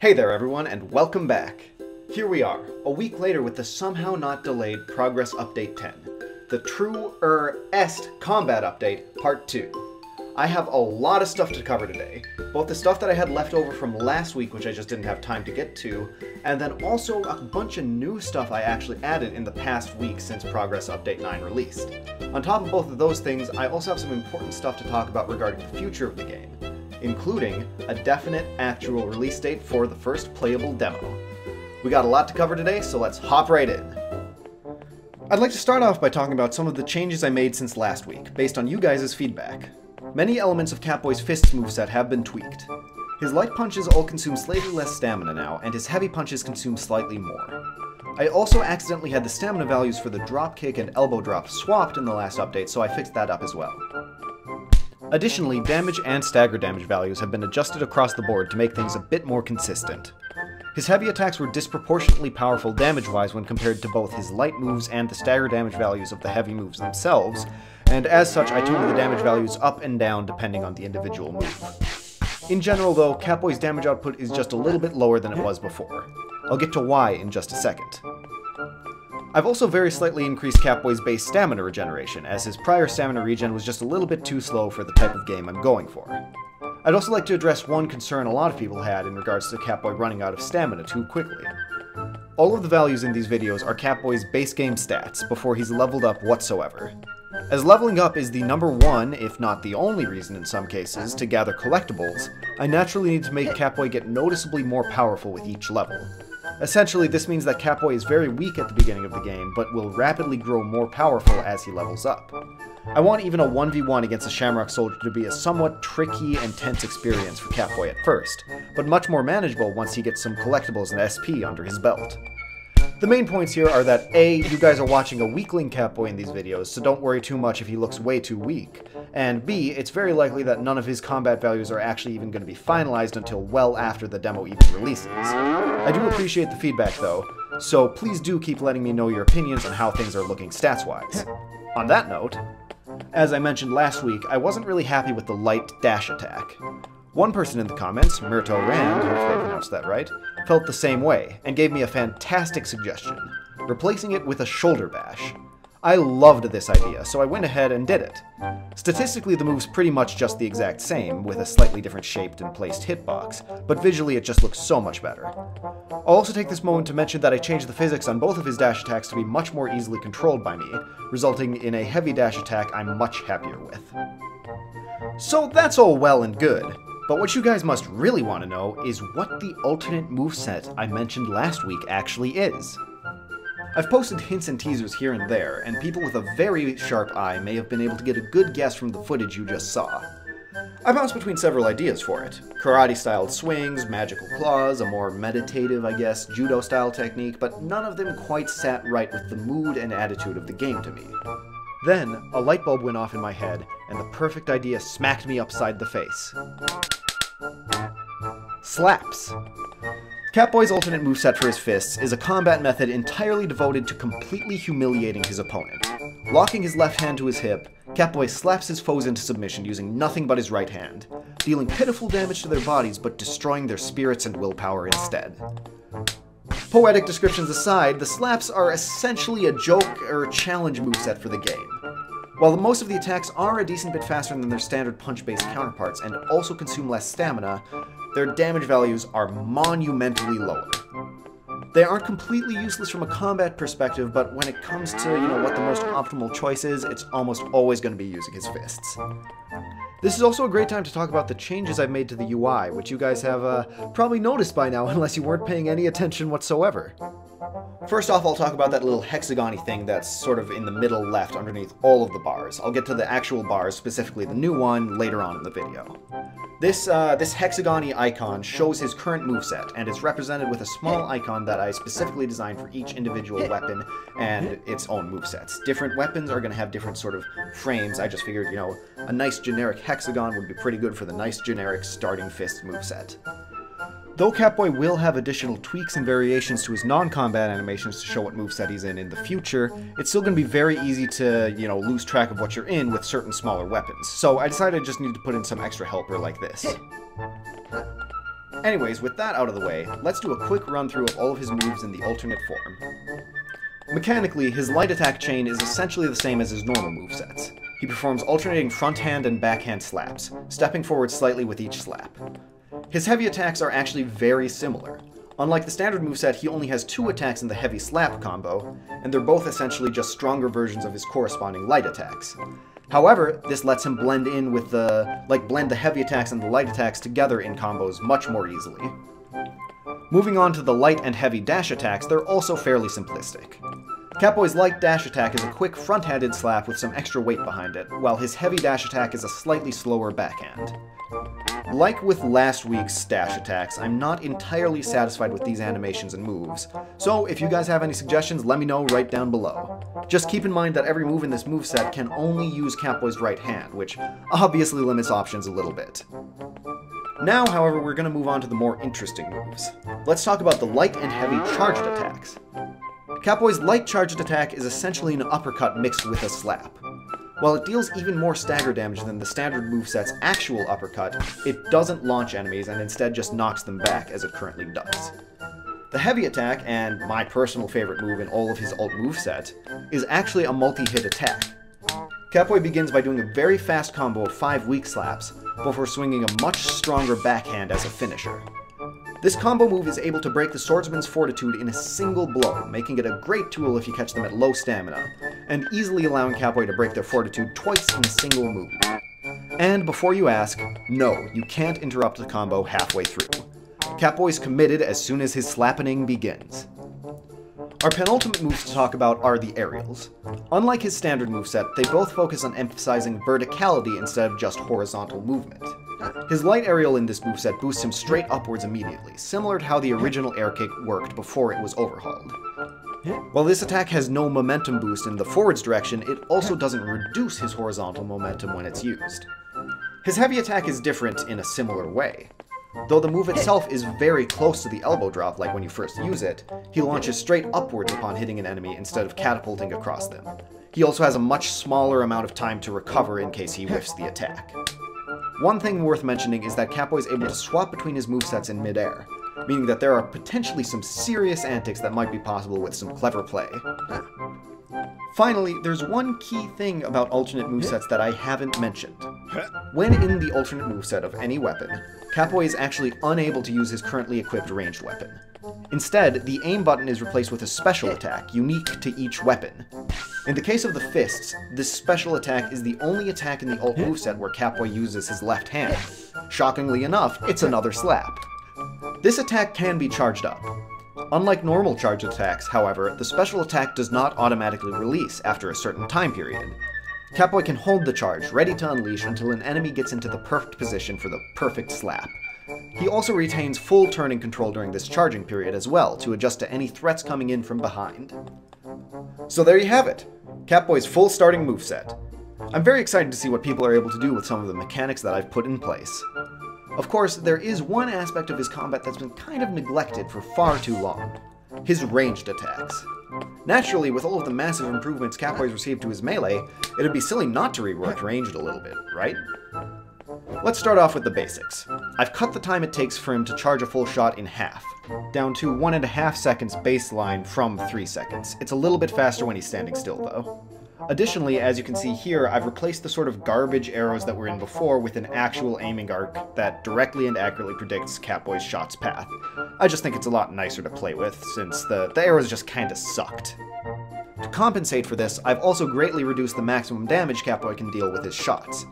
Hey there everyone, and welcome back! Here we are, a week later with the somehow not delayed Progress Update 10, the True-Er-Est Combat Update Part 2. I have a lot of stuff to cover today, both the stuff that I had left over from last week which I just didn't have time to get to, and then also a bunch of new stuff I actually added in the past week since Progress Update 9 released. On top of both of those things, I also have some important stuff to talk about regarding the future of the game, including a definite actual release date for the first playable demo. We got a lot to cover today, so let's hop right in. I'd like to start off by talking about some of the changes I made since last week, based on you guys' feedback. Many elements of Capboy's Fists moveset have been tweaked. His light punches all consume slightly less stamina now, and his heavy punches consume slightly more. I also accidentally had the stamina values for the drop kick and elbow drop swapped in the last update, so I fixed that up as well. Additionally, damage and stagger damage values have been adjusted across the board to make things a bit more consistent. His heavy attacks were disproportionately powerful damage-wise when compared to both his light moves and the stagger damage values of the heavy moves themselves, and as such I tuned the damage values up and down depending on the individual move. In general though, Capboy's damage output is just a little bit lower than it was before. I'll get to why in just a second. I've also very slightly increased Capboy's base stamina regeneration, as his prior stamina regen was just a little bit too slow for the type of game I'm going for. I'd also like to address one concern a lot of people had in regards to Capboy running out of stamina too quickly. All of the values in these videos are Capboy's base game stats, before he's leveled up whatsoever. As leveling up is the number one, if not the only reason in some cases, to gather collectibles, I naturally need to make Capboy get noticeably more powerful with each level. Essentially, this means that Capboy is very weak at the beginning of the game, but will rapidly grow more powerful as he levels up. I want even a 1v1 against a Shamrock Soldier to be a somewhat tricky and tense experience for Capboy at first, but much more manageable once he gets some collectibles and SP under his belt. The main points here are that A, you guys are watching a weakling Capboy in these videos, so don't worry too much if he looks way too weak, and B, it's very likely that none of his combat values are actually even going to be finalized until well after the demo even releases. I do appreciate the feedback though, so please do keep letting me know your opinions on how things are looking stats-wise. On that note, as I mentioned last week, I wasn't really happy with the light dash attack. One person in the comments, Myrto Rand, hopefully I pronounced that right, felt the same way, and gave me a fantastic suggestion, replacing it with a shoulder bash. I loved this idea, so I went ahead and did it. Statistically, the move's pretty much just the exact same, with a slightly different shaped and placed hitbox, but visually it just looks so much better. I'll also take this moment to mention that I changed the physics on both of his dash attacks to be much more easily controlled by me, resulting in a heavy dash attack I'm much happier with. So that's all well and good. But what you guys must really want to know is what the alternate moveset I mentioned last week actually is. I've posted hints and teasers here and there, and people with a very sharp eye may have been able to get a good guess from the footage you just saw. I bounced between several ideas for it. Karate-styled swings, magical claws, a more meditative, I guess, judo-style technique, but none of them quite sat right with the mood and attitude of the game to me. Then, a light bulb went off in my head, and the perfect idea smacked me upside the face. Slaps! Capboy's alternate moveset for his fists is a combat method entirely devoted to completely humiliating his opponent. Locking his left hand to his hip, Capboy slaps his foes into submission using nothing but his right hand, dealing pitiful damage to their bodies but destroying their spirits and willpower instead. Poetic descriptions aside, the slaps are essentially a joke or challenge moveset for the game. While most of the attacks are a decent bit faster than their standard punch-based counterparts and also consume less stamina, their damage values are monumentally lower. They aren't completely useless from a combat perspective, but when it comes to, what the most optimal choice is, it's almost always going to be using his fists. This is also a great time to talk about the changes I've made to the UI, which you guys have probably noticed by now unless you weren't paying any attention whatsoever. First off, I'll talk about that little hexagon-y thing that's sort of in the middle left underneath all of the bars. I'll get to the actual bars, specifically the new one, later on in the video. This hexagon-y icon shows his current moveset, and it's represented with a small icon that I specifically designed for each individual weapon and its own movesets. Different weapons are going to have different sort of frames. I just figured, a nice generic hexagon would be pretty good for the nice generic starting fist moveset. Though Capboy will have additional tweaks and variations to his non-combat animations to show what moveset he's in the future, it's still going to be very easy to, lose track of what you're in with certain smaller weapons. So I decided I just needed to put in some extra helper like this. Anyways, with that out of the way, let's do a quick run through of all of his moves in the alternate form. Mechanically, his light attack chain is essentially the same as his normal movesets. He performs alternating front-hand and backhand slaps, stepping forward slightly with each slap. His heavy attacks are actually very similar. Unlike the standard moveset, he only has 2 attacks in the heavy slap combo, and they're both essentially just stronger versions of his corresponding light attacks. However, this lets him blend in with blend the heavy attacks and the light attacks together in combos much more easily. Moving on to the light and heavy dash attacks, they're also fairly simplistic. Capboy's light dash attack is a quick front-handed slap with some extra weight behind it, while his heavy dash attack is a slightly slower backhand. Like with last week's dash attacks, I'm not entirely satisfied with these animations and moves, so if you guys have any suggestions, let me know right down below. Just keep in mind that every move in this moveset can only use Capboy's right hand, which obviously limits options a little bit. Now, however, we're going to move on to the more interesting moves. Let's talk about the light and heavy charged attacks. Capboy's light charged attack is essentially an uppercut mixed with a slap. While it deals even more stagger damage than the standard moveset's actual uppercut, it doesn't launch enemies and instead just knocks them back as it currently does. The heavy attack, and my personal favorite move in all of his alt moveset, is actually a multi-hit attack. Capboy begins by doing a very fast combo of 5 weak slaps, before swinging a much stronger backhand as a finisher. This combo move is able to break the swordsman's fortitude in a single blow, making it a great tool if you catch them at low stamina, and easily allowing Capboy to break their fortitude twice in a single move. And before you ask, no, you can't interrupt the combo halfway through. Capboy's committed as soon as his slappening begins. Our penultimate moves to talk about are the aerials. Unlike his standard moveset, they both focus on emphasizing verticality instead of just horizontal movement. His light aerial in this moveset boosts him straight upwards immediately, similar to how the original air kick worked before it was overhauled. While this attack has no momentum boost in the forwards direction, it also doesn't reduce his horizontal momentum when it's used. His heavy attack is different in a similar way. Though the move itself is very close to the elbow drop like when you first use it, he launches straight upwards upon hitting an enemy instead of catapulting across them. He also has a much smaller amount of time to recover in case he whiffs the attack. One thing worth mentioning is that Capboy is able to swap between his movesets in midair, meaning that there are potentially some serious antics that might be possible with some clever play. Finally, there's one key thing about alternate movesets that I haven't mentioned. When in the alternate moveset of any weapon, Capboy is actually unable to use his currently equipped ranged weapon. Instead, the aim button is replaced with a special attack, unique to each weapon. In the case of the fists, this special attack is the only attack in the alt moveset where Capboy uses his left hand. Shockingly enough, it's another slap. This attack can be charged up. Unlike normal charged attacks, however, the special attack does not automatically release after a certain time period. Capboy can hold the charge, ready to unleash until an enemy gets into the perfect position for the perfect slap. He also retains full turning control during this charging period as well, to adjust to any threats coming in from behind. So there you have it, Capboy's full starting moveset. I'm very excited to see what people are able to do with some of the mechanics that I've put in place. Of course, there is one aspect of his combat that's been kind of neglected for far too long: his ranged attacks. Naturally, with all of the massive improvements Capboy's received to his melee, it'd be silly not to rework ranged a little bit, right? Let's start off with the basics. I've cut the time it takes for him to charge a full shot in half, down to 1.5 seconds baseline from 3 seconds. It's a little bit faster when he's standing still, though. Additionally, as you can see here, I've replaced the sort of garbage arrows that were in before with an actual aiming arc that directly and accurately predicts Capboy's shot's path. I just think it's a lot nicer to play with, since the arrows just kinda sucked. To compensate for this, I've also greatly reduced the maximum damage Capboy can deal with his shots.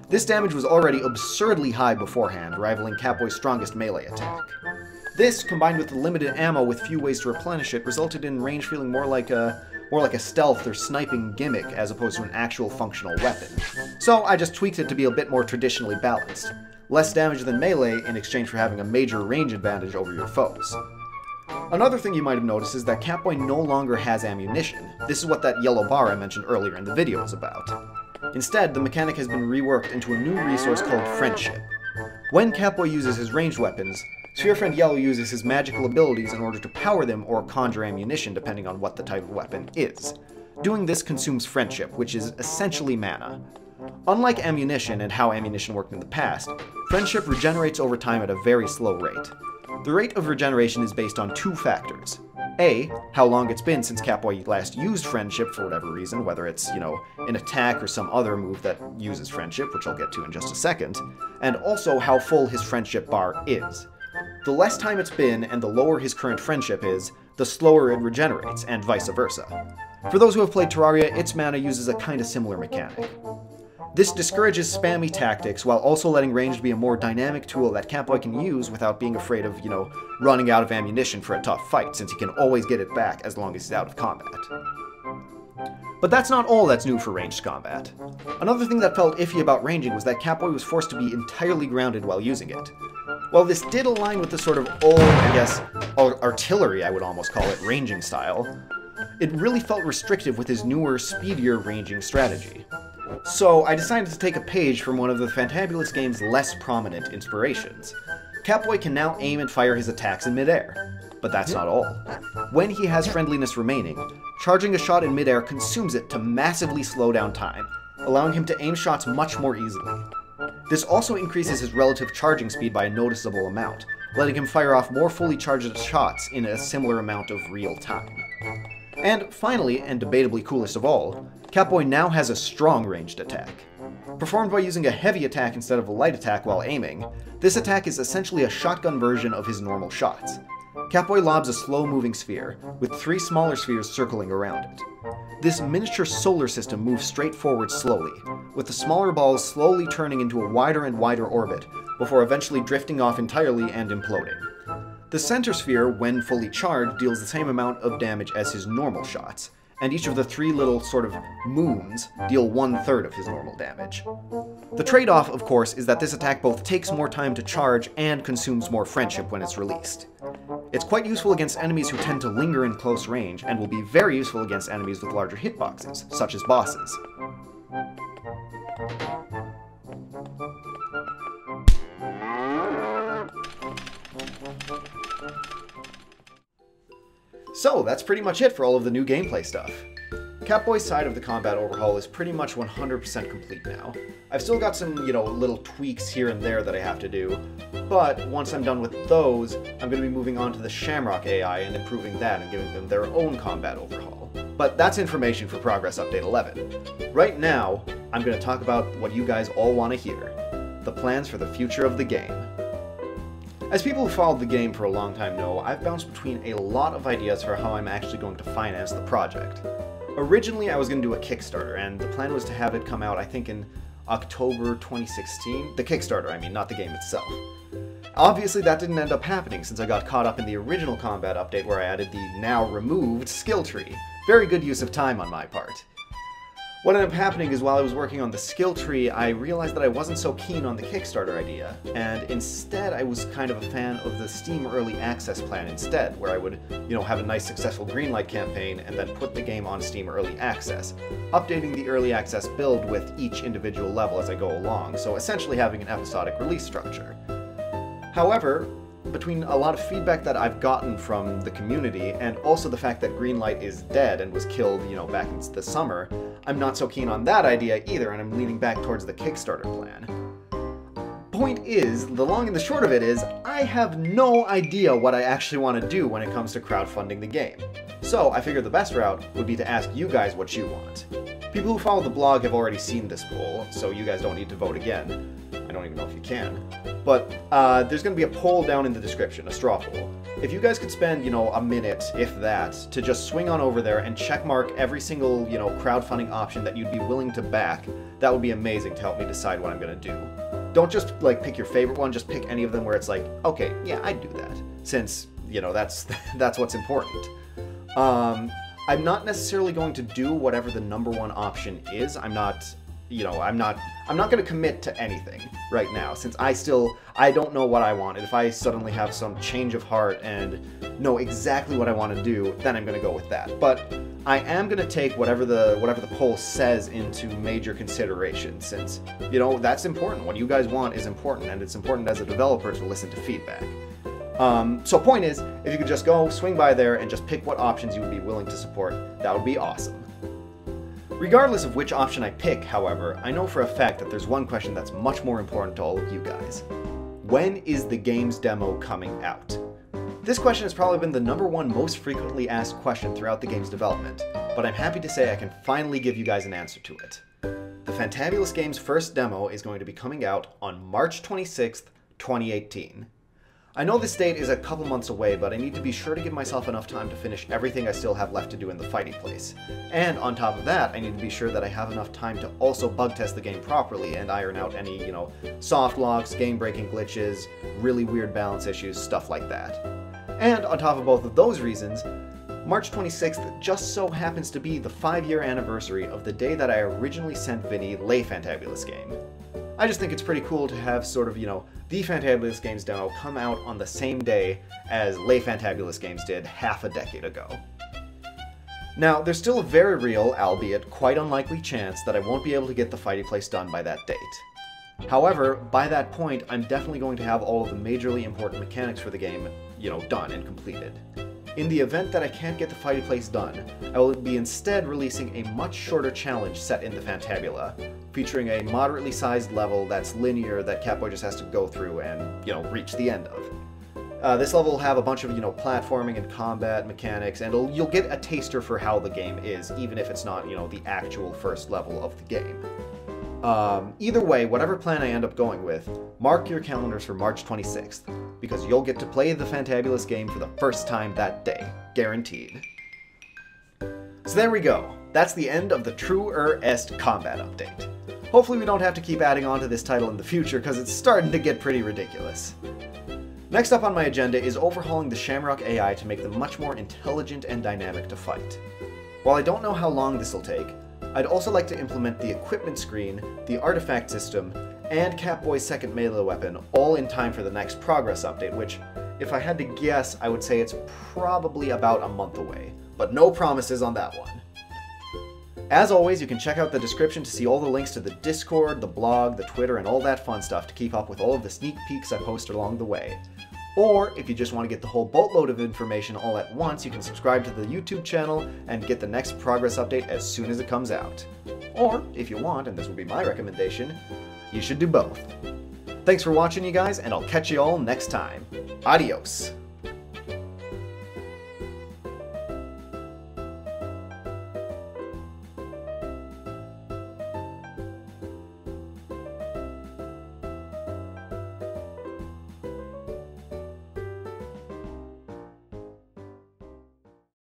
This damage was already absurdly high beforehand, rivaling Capboy's strongest melee attack. This, combined with the limited ammo with few ways to replenish it, resulted in range feeling more like a stealth or sniping gimmick as opposed to an actual functional weapon. So I just tweaked it to be a bit more traditionally balanced. Less damage than melee in exchange for having a major range advantage over your foes. Another thing you might have noticed is that Capboy no longer has ammunition. This is what that yellow bar I mentioned earlier in the video is about. Instead, the mechanic has been reworked into a new resource called Friendship. When Capboy uses his ranged weapons, Sphere Friend Yellow uses his magical abilities in order to power them or conjure ammunition depending on what the type of weapon is. Doing this consumes Friendship, which is essentially mana. Unlike ammunition and how ammunition worked in the past, friendship regenerates over time at a very slow rate. The rate of regeneration is based on two factors. A, how long it's been since Capboy last used friendship for whatever reason, whether it's, an attack or some other move that uses friendship, which I'll get to in just a second, and also how full his friendship bar is. The less time it's been and the lower his current friendship is, the slower it regenerates, and vice versa. For those who have played Terraria, its mana uses a kinda similar mechanic. This discourages spammy tactics while also letting ranged be a more dynamic tool that Capboy can use without being afraid of, running out of ammunition for a tough fight, since he can always get it back as long as he's out of combat. But that's not all that's new for ranged combat. Another thing that felt iffy about ranging was that Capboy was forced to be entirely grounded while using it. While this did align with the sort of old, artillery, I would almost call it, ranging style, it really felt restrictive with his newer, speedier ranging strategy. So I decided to take a page from one of the Fantabuloso game's less prominent inspirations. Capboy can now aim and fire his attacks in midair. But that's not all. When he has friendliness remaining, charging a shot in midair consumes it to massively slow down time, allowing him to aim shots much more easily. This also increases his relative charging speed by a noticeable amount, letting him fire off more fully charged shots in a similar amount of real time. And finally, and debatably coolest of all, Capboy now has a strong ranged attack. Performed by using a heavy attack instead of a light attack while aiming, this attack is essentially a shotgun version of his normal shots. Capboy lobs a slow-moving sphere, with 3 smaller spheres circling around it. This miniature solar system moves straight forward slowly, with the smaller balls slowly turning into a wider and wider orbit, before eventually drifting off entirely and imploding. The center sphere, when fully charged, deals the same amount of damage as his normal shots, and each of the 3 little sort of moons deal 1/3 of his normal damage. The trade-off, of course, is that this attack both takes more time to charge and consumes more friendship when it's released. It's quite useful against enemies who tend to linger in close range, and will be very useful against enemies with larger hitboxes, such as bosses. So that's pretty much it for all of the new gameplay stuff. Capboy's side of the combat overhaul is pretty much 100% complete now. I've still got some, little tweaks here and there that I have to do, but once I'm done with those, I'm going to be moving on to the Shamrock AI and improving that and giving them their own combat overhaul. But that's information for Progress Update 11. Right now, I'm going to talk about what you guys all want to hear, the plans for the future of the game. As people who followed the game for a long time know, I've bounced between a lot of ideas for how I'm actually going to finance the project. Originally, I was going to do a Kickstarter, and the plan was to have it come out, I think, in October 2016. The Kickstarter, I mean, not the game itself. Obviously, that didn't end up happening since I got caught up in the original combat update where I added the now-removed skill tree. Very good use of time on my part. What ended up happening is while I was working on the skill tree, I realized that I wasn't so keen on the Kickstarter idea, and instead I was kind of a fan of the Steam Early Access plan instead, where I would, have a nice successful greenlight campaign and then put the game on Steam Early Access, updating the Early Access build with each individual level as I go along, so essentially having an episodic release structure. However, between a lot of feedback that I've gotten from the community, and also the fact that Greenlight is dead and was killed, back in the summer, I'm not so keen on that idea either, and I'm leaning back towards the Kickstarter plan. Point is, the long and the short of it is, I have no idea what I actually want to do when it comes to crowdfunding the game. So I figured the best route would be to ask you guys what you want. People who follow the blog have already seen this poll, so you guys don't need to vote again. I don't even know if you can. But there's going to be a poll down in the description, a straw poll. If you guys could spend, a minute, if that, to just swing on over there and checkmark every single, crowdfunding option that you'd be willing to back, that would be amazing to help me decide what I'm going to do. Don't just, pick your favorite one, just pick any of them where it's like, okay, yeah, I'd do that. Since, that's what's important. I'm not necessarily going to do whatever the #1 option is. I'm not going to commit to anything right now, since I don't know what I want, and if I suddenly have some change of heart and know exactly what I want to do, then I'm going to go with that. But I am going to take whatever the poll says into major consideration, since, that's important. What you guys want is important, and it's important as a developer to listen to feedback. So point is, if you could just go swing by there and just pick what options you would be willing to support, that would be awesome. Regardless of which option I pick, however, I know for a fact that there's one question that's much more important to all of you guys. When is the game's demo coming out? This question has probably been the #1 most frequently asked question throughout the game's development, but I'm happy to say I can finally give you guys an answer to it. The Fantabulous game's first demo is going to be coming out on March 26th, 2018. I know this date is a couple months away, but I need to be sure to give myself enough time to finish everything I still have left to do in the fighting place. And on top of that, I need to be sure that I have enough time to also bug test the game properly and iron out any, soft locks, game-breaking glitches, really weird balance issues, stuff like that. And on top of both of those reasons, March 26th just so happens to be the 5-year anniversary of the day that I originally sent Vinny Le Fantabulous game. I just think it's pretty cool to have sort of, the Fantabulous Games demo come out on the same day as Le Fantabulous Games did half a decade ago. Now, there's still a very real, albeit quite unlikely chance that I won't be able to get the fighting place done by that date. However, by that point, I'm definitely going to have all of the majorly important mechanics for the game, done and completed. In the event that I can't get the fighting place done, I will be instead releasing a much shorter challenge set in the Fantabula, featuring a moderately sized level that's linear that Capboy just has to go through and, reach the end of. This level will have a bunch of, platforming and combat mechanics, and you'll get a taster for how the game is, even if it's not, the actual first level of the game. Either way, whatever plan I end up going with, mark your calendars for March 26th, because you'll get to play the Fantabulous game for the first time that day, guaranteed. So there we go. That's the end of the True-Er-Est combat update. Hopefully we don't have to keep adding on to this title in the future, because it's starting to get pretty ridiculous. Next up on my agenda is overhauling the Shamrock AI to make them much more intelligent and dynamic to fight. While I don't know how long this will take, I'd also like to implement the equipment screen, the artifact system, and Capboy's second melee weapon all in time for the next progress update, which, if I had to guess, I would say it's probably about a month away, but no promises on that one. As always, you can check out the description to see all the links to the Discord, the blog, the Twitter, and all that fun stuff to keep up with all of the sneak peeks I post along the way. Or, if you just want to get the whole boatload of information all at once, you can subscribe to the YouTube channel and get the next progress update as soon as it comes out. Or, if you want, and this would be my recommendation, you should do both. Thanks for watching, you guys, and I'll catch you all next time. Adios!